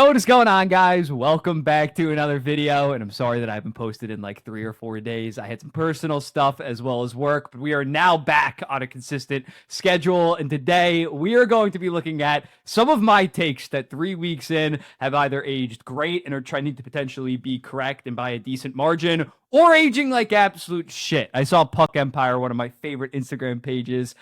What is going on, guys? Welcome back to another video, and I'm sorry that I haven't posted in like 3 or 4 days. I had some personal stuff as well as work, but we are now back on a consistent schedule, and today we are going to be looking at some of my takes that 3 weeks in have either aged great and are trending to potentially be correct and by a decent margin, or aging like absolute shit. I saw Puck Empire, one of my favorite Instagram pages,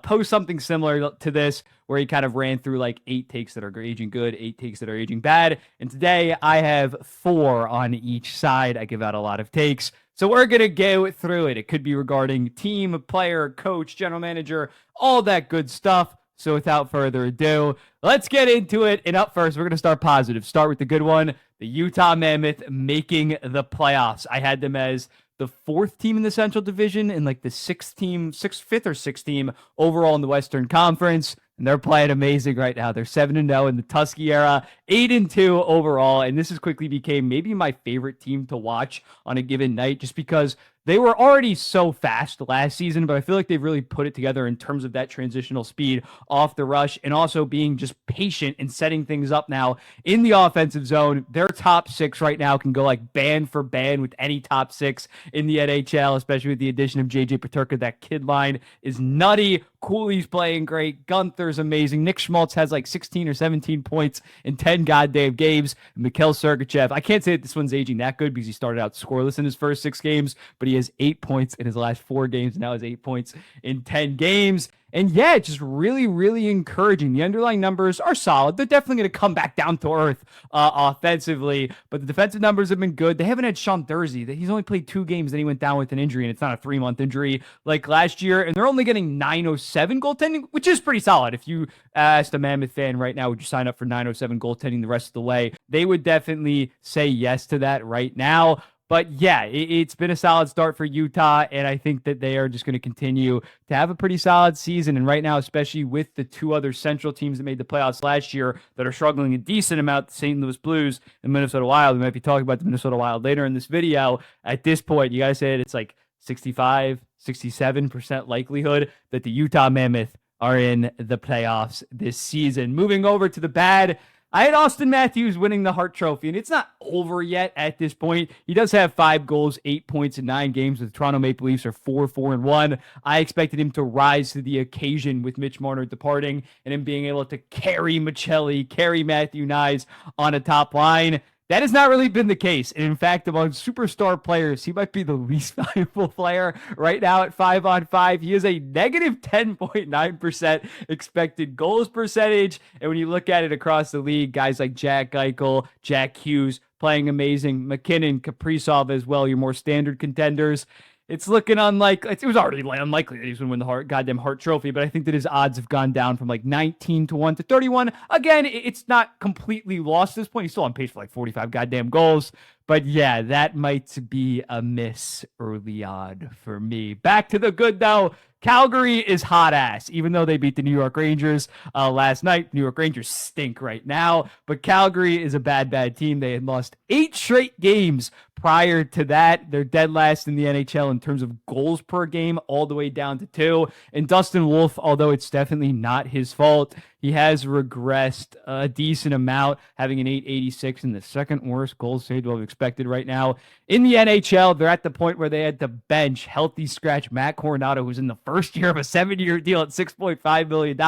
post something similar to this, where he kind of ran through like 8 takes that are aging good, 8 takes that are aging bad. And today I have 4 on each side. I give out a lot of takes. So we're going to go through it. It could be regarding team, player, coach, general manager, all that good stuff. So without further ado, let's get into it. And up first, we're going to start positive. Start with the good one, the Utah Mammoth making the playoffs. I had them as the 4th team in the Central Division and like the 5th or 6th team overall in the Western Conference. And they're playing amazing right now. They're 7-0 in the Tusky era, 8-2 overall. And this has quickly became maybe my favorite team to watch on a given night, just because they were already so fast last season, but I feel like they've really put it together in terms of that transitional speed off the rush and also being just patient and setting things up now in the offensive zone. Their top 6 right now can go like band for band with any top 6 in the NHL, especially with the addition of JJ Peterka. That kid line is nutty. Cooley's playing great. Gunther's amazing. Nick Schmaltz has like 16 or 17 points in 10 goddamn games. Mikhail Sergachev, I can't say that this one's aging that good because he started out scoreless in his first 6 games, but he has 8 points in his last 4 games. Now has 8 points in 10 games. And yeah, just really, really encouraging. The underlying numbers are solid. They're definitely going to come back down to earth offensively, but the defensive numbers have been good. They haven't had Sean Thursey. He's only played 2 games, then he went down with an injury, and it's not a 3-month injury like last year. And they're only getting 907 goaltending, which is pretty solid. If you asked a Mammoth fan right now, would you sign up for 907 goaltending the rest of the way? They would definitely say yes to that right now. But yeah, it's been a solid start for Utah, and I think that they are just going to continue to have a pretty solid season. And right now, especially with the 2 other Central teams that made the playoffs last year that are struggling a decent amount, the St. Louis Blues and Minnesota Wild. We might be talking about the Minnesota Wild later in this video. At this point, you guys said it's like 65, 67% likelihood that the Utah Mammoth are in the playoffs this season. Moving over to the bad, I had Austin Matthews winning the Hart Trophy, and it's not over yet at this point. He does have 5 goals, 8 points in 9 games, with the Toronto Maple Leafs are 4-4-1. I expected him to rise to the occasion with Mitch Marner departing and him being able to carry Michelli, carry Matthew Nyes on a top line. That has not really been the case. And in fact, among superstar players, he might be the least valuable player right now at 5-on-5. He is a negative 10.9% expected goals percentage. And when you look at it across the league, guys like Jack Eichel, Jack Hughes playing amazing, McKinnon, Kaprizov as well, your more standard contenders. It's looking unlikely. It was already unlikely that he was going to win the goddamn Hart Trophy, but I think that his odds have gone down from like 19-1 to 31. Again, it's not completely lost at this point. He's still on pace for like 45 goddamn goals. But yeah, that might be a miss early on for me. Back to the good, though. Calgary is hot ass, even though they beat the New York Rangers last night. New York Rangers stink right now, but Calgary is a bad, bad team. They had lost 8 straight games prior to that. They're dead last in the NHL in terms of goals per game, all the way down to 2. And Dustin Wolf, although it's definitely not his fault, he has regressed a decent amount, having an 886 and the second worst goal saved we've expected right now in the NHL. They're at the point where they had to bench healthy scratch Matt Coronado, who's in the first year of a 7-year deal at $6.5 million.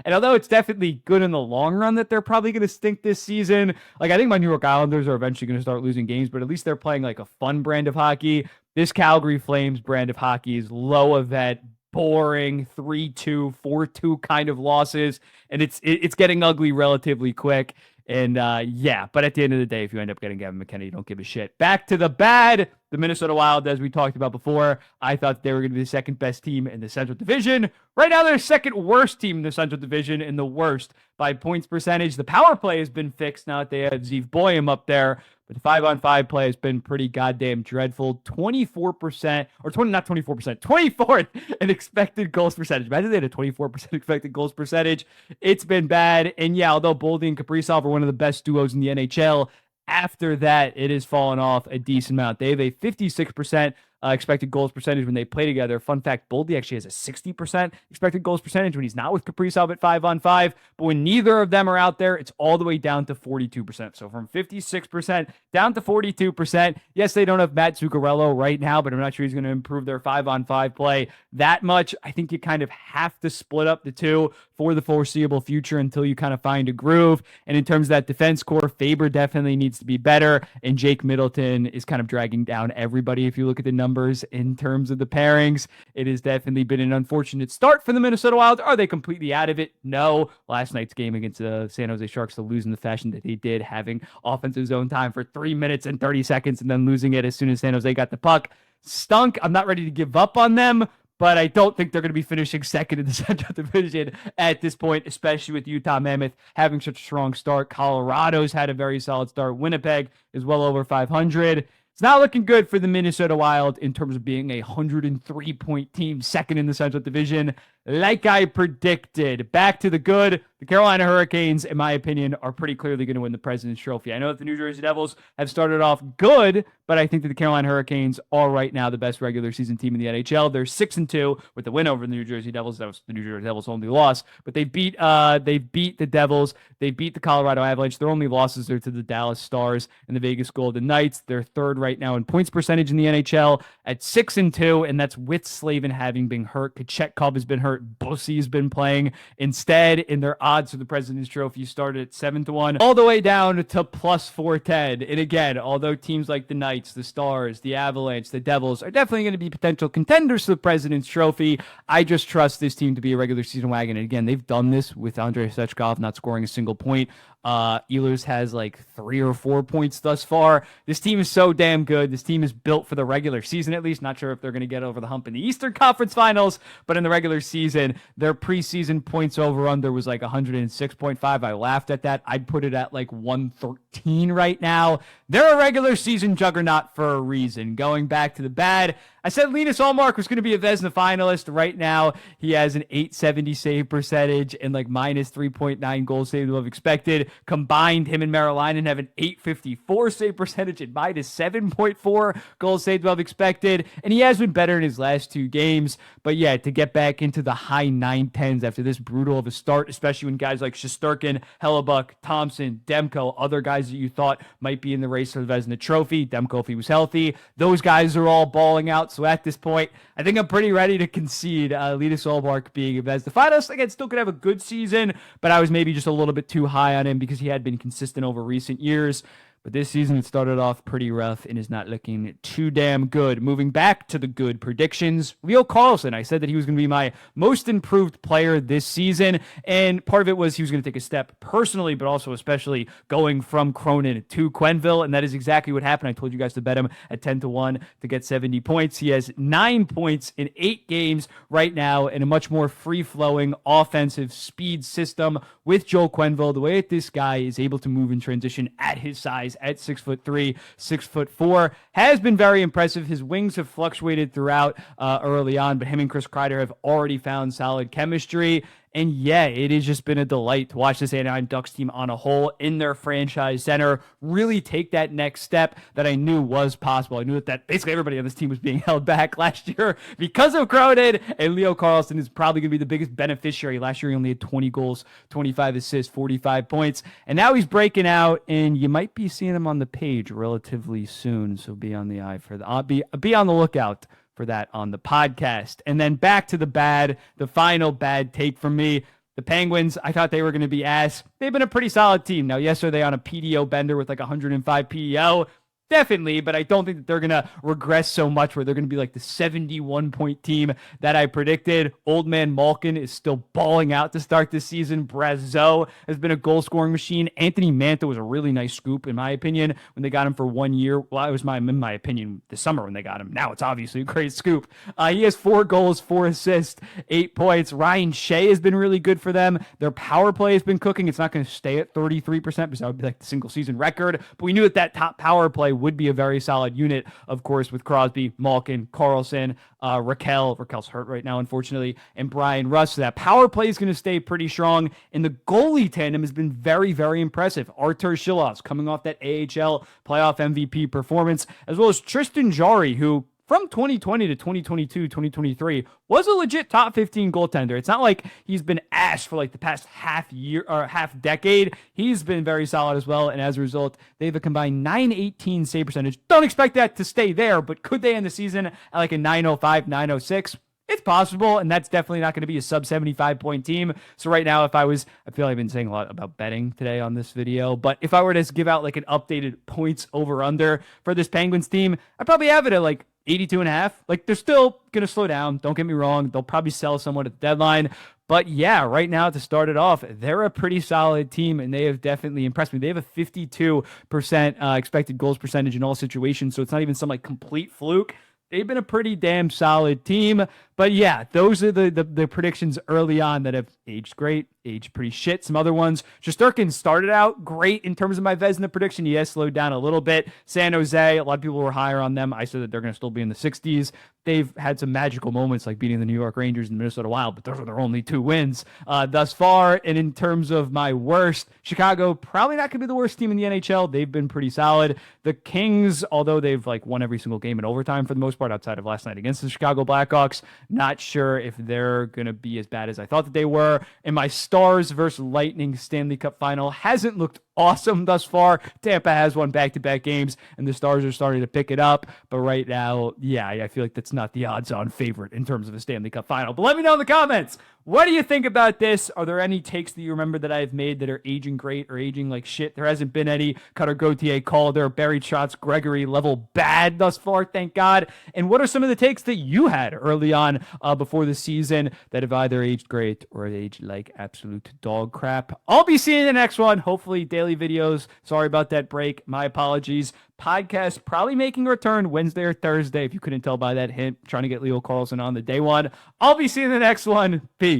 And although it's definitely good in the long run that they're probably going to stink this season, like I think my New York Islanders are eventually going to start losing games, but at least they're playing like a fun brand of hockey. This Calgary Flames brand of hockey is low event, boring 3-2, 4-2 kind of losses, and it's getting ugly relatively quick. And yeah, but at the end of the day, if you end up getting Gavin McKenna, you don't give a shit. Back to the bad. The Minnesota Wild, as we talked about before, I thought they were going to be the second best team in the Central Division. Right now, they're the second worst team in the Central Division and the worst by points percentage. The power play has been fixed now that they have Zeev Boyum up there, but the 5-on-5 play has been pretty goddamn dreadful. 24%, or 20, not 24%, 24th in expected goals percentage. Imagine they had a 24% expected goals percentage. It's been bad. And yeah, although Boldy and Kaprizov are one of the best duos in the NHL, after that, it has fallen off a decent amount. They have a 56% expected goals percentage when they play together. Fun fact, Boldy actually has a 60% expected goals percentage when he's not with Kaprizov at 5-on-5. But when neither of them are out there, it's all the way down to 42%. So from 56% down to 42%. Yes, they don't have Matt Zuccarello right now, but I'm not sure he's going to improve their 5-on-5 play that much. I think you kind of have to split up the two for the foreseeable future until you kind of find a groove. And in terms of that defense core, Faber definitely needs to be better, and Jake Middleton is kind of dragging down everybody. If you look at the numbers in terms of the pairings, it has definitely been an unfortunate start for the Minnesota Wild. Are they completely out of it? No. Last night's game against the San Jose Sharks, to lose in the fashion that they did, having offensive zone time for 3 minutes and 30 seconds and then losing it as soon as San Jose got the puck, stunk. I'm not ready to give up on them, but I don't think they're going to be finishing second in the Central Division at this point, especially with Utah Mammoth having such a strong start. Colorado's had a very solid start. Winnipeg is well over 500. It's not looking good for the Minnesota Wild in terms of being a 103-point team, second in the Central Division, like I predicted. Back to the good. The Carolina Hurricanes, in my opinion, are pretty clearly going to win the President's Trophy. I know that the New Jersey Devils have started off good, but I think that the Carolina Hurricanes are right now the best regular season team in the NHL. They're 6-2 with the win over the New Jersey Devils. That was the New Jersey Devils' only loss, but they beat the Devils. They beat the Colorado Avalanche. Their only losses are to the Dallas Stars and the Vegas Golden Knights. They're third right now in points percentage in the NHL at 6-2, and that's with Slavin having been hurt. Kochetkov has been hurt. Bussy's been playing instead, in their odds for the President's Trophy started at 7-1 all the way down to plus 410. And again, although teams like the Knights, the Stars, the Avalanche, the Devils are definitely going to be potential contenders for the President's Trophy, I just trust this team to be a regular season wagon. And again, they've done this with Andrei Svechkov not scoring a single point. Ehlers has like 3 or 4 points thus far. This team is so damn good. This team is built for the regular season, at least. Not sure if they're going to get over the hump in the Eastern Conference Finals, but in the regular season, their preseason points over under was like 106.5. I laughed at that. I'd put it at like 113 right now. They're a regular season juggernaut for a reason. Going back to the bad, I said Linus Ullmark was going to be a Vezina finalist. Right now, he has an 870 save percentage and like minus 3.9 goals saved above expected. Combined, him and Maryland have an 854 save percentage and minus 7.4 goals saved above expected. And he has been better in his last 2 games. But yeah, to get back into the high 910s after this brutal of a start, especially when guys like Shesterkin, Hellebuck, Thompson, Demko, other guys that you thought might be in the race for the Vezina Trophy, Demko if he was healthy, those guys are all balling out. So at this point, I think I'm pretty ready to concede Linus Ullmark being a Vezina finalist. Again, still could have a good season, but I was maybe just a little bit too high on him because he had been consistent over recent years. But this season it started off pretty rough and is not looking too damn good. Moving back to the good predictions, Leo Carlson. I said that he was going to be my most improved player this season, and part of it was he was going to take a step personally, but also especially going from Cronin to Quenneville, and that is exactly what happened. I told you guys to bet him at 10-1 to get 70 points. He has 9 points in 8 games right now in a much more free-flowing offensive speed system with Joel Quenneville. The way that this guy is able to move in transition at his size, at 6'3", 6'4", has been very impressive. His wings have fluctuated throughout early on, but him and Chris Kreider have already found solid chemistry. And yeah, it has just been a delight to watch this Anaheim Ducks team on a whole in their franchise center really take that next step that I knew was possible. I knew that basically everybody on this team was being held back last year because of Cronin, and Leo Carlson is probably going to be the biggest beneficiary. Last year he only had 20 goals, 25 assists, 45 points, and now he's breaking out, and you might be seeing him on the page relatively soon, so be on the eye for that. Be on the lookout for that on the podcast. And then back to the bad, the final bad take from me. The Penguins, I thought they were going to be ass. They've been a pretty solid team. Now, yes, are they on a PDO bender with like 105 PDO? Definitely, but I don't think that they're going to regress so much where they're going to be like the 71-point team that I predicted. Old man Malkin is still balling out to start this season. Brazeau has been a goal-scoring machine. Anthony Mantha was a really nice scoop, in my opinion, when they got him for 1 year. Well, it was in my opinion, this summer when they got him. Now it's obviously a great scoop. He has 4 goals, 4 assists, 8 points. Ryan Shea has been really good for them. Their power play has been cooking. It's not going to stay at 33% because that would be like the single-season record, but we knew that top power play would be a very solid unit, of course, with Crosby, Malkin, Carlson, Raquel's hurt right now, unfortunately, and Brian Russ. So that power play is going to stay pretty strong, and the goalie tandem has been very, very impressive. Artur Shilov's coming off that AHL playoff MVP performance, as well as Tristan Jarry, who from 2020 to 2022, 2023 was a legit top 15 goaltender. It's not like he's been ash for like the past half year or half decade. He's been very solid as well. And as a result, they have a combined 918 save percentage. Don't expect that to stay there, but could they end the season at like a 905, 906? It's possible, and that's definitely not going to be a sub 75 point team. So right now, I feel like I've been saying a lot about betting today on this video, but if I were to give out like an updated points over under for this Penguins team, I'd probably have it at like 82.5. Like, they're still going to slow down. Don't get me wrong. They'll probably sell someone at the deadline. But yeah, right now to start it off, they're a pretty solid team, and they have definitely impressed me. They have a 52% expected goals percentage in all situations, so it's not even some like complete fluke. They've been a pretty damn solid team. But yeah, those are the predictions early on that have aged great, aged pretty shit. Some other ones. Shesterkin started out great in terms of my Vezina prediction. He has slowed down a little bit. San Jose, a lot of people were higher on them. I said that they're going to still be in the 60s. They've had some magical moments like beating the New York Rangers and the Minnesota Wild, but those are their only 2 wins thus far. And in terms of my worst, Chicago, probably not going to be the worst team in the NHL. They've been pretty solid. The Kings, although they've like won every single game in overtime for the most part outside of last night against the Chicago Blackhawks, not sure if they're going to be as bad as I thought that they were. And my Stars versus Lightning Stanley Cup final hasn't looked awesome thus far. Tampa has won back-to-back games, and the Stars are starting to pick it up. But right now, yeah, I feel like that's not the odds-on favorite in terms of a Stanley Cup final. But let me know in the comments. What do you think about this? Are there any takes that you remember that I've made that are aging great or aging like shit? There hasn't been any. Cutter, Gauthier, Calder, buried shots, Gregory level bad thus far, thank God. And what are some of the takes that you had early on before the season that have either aged great or aged like absolute dog crap? I'll be seeing the next one. Hopefully daily videos. Sorry about that break. My apologies. Podcast probably making a return Wednesday or Thursday. If you couldn't tell by that hint, trying to get Leo Carlson on the day one. I'll be seeing the next one. Peace.